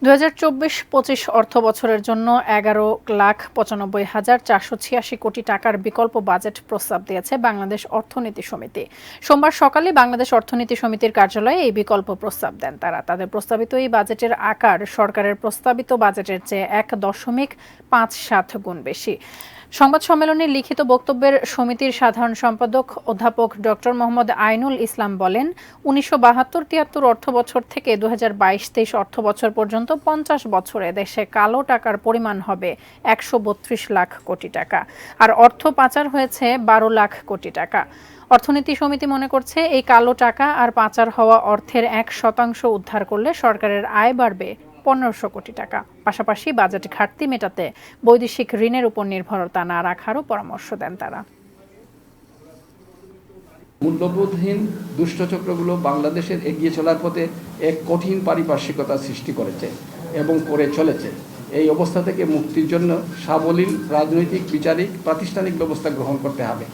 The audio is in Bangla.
২০২৪-২৫ অর্থবছরের জন্য ১১,৯৫,৪৮৬ কোটি টাকার বিকল্প বাজেট প্রস্তাব দিয়েছে বাংলাদেশ অর্থনীতি সমিতি। সোমবার সকালে বাংলাদেশ অর্থনীতি সমিতির কার্যালয়ে এই বিকল্প প্রস্তাব দেন তারা। তাদের প্রস্তাবিত এই বাজেটের আকার সরকারের প্রস্তাবিত বাজেটের চেয়ে ১.৫৭ গুণ বেশি। সংবাদ সম্মেলনে লিখিত বক্তব্যের সমিতির সাধারণ সম্পাদক অধ্যাপক ডক্টর মোহাম্মদ আইনুল ইসলাম বলেন, ১৯৭২-৭৩ অর্থবছর থেকে ২০২২-২৩ অর্থবছর পর্যন্ত ৫০ বছরে দেশে কালো টাকার পরিমাণ হবে ১৩২ লাখ কোটি টাকা, আর অর্থ পাচার হয়েছে ১২ লাখ কোটি টাকা। অর্থনীতি সমিতি মনে করছে, এই কালো টাকা আর পাচার হওয়া অর্থের ১% উদ্ধার করলে সরকারের আয় বাড়বে ১৫০০ কোটি টাকা। পাশাপাশি বাজেট ঘাটতি মেটাতে বৈদেশিক ঋণের উপর নির্ভরতা না রাখারও পরামর্শ দেন তারা। মূল্যবোধহীন দুষ্টচক্রগুলো বাংলাদেশের এগিয়ে চলার পথে এক কঠিন পারিপার্শ্বিকতা সৃষ্টি করেছে এবং করে চলেছে। এই অবস্থা থেকে মুক্তির জন্য সাবলীল রাজনৈতিক, বিচারিক, প্রাতিষ্ঠানিক ব্যবস্থা গ্রহণ করতে হবে।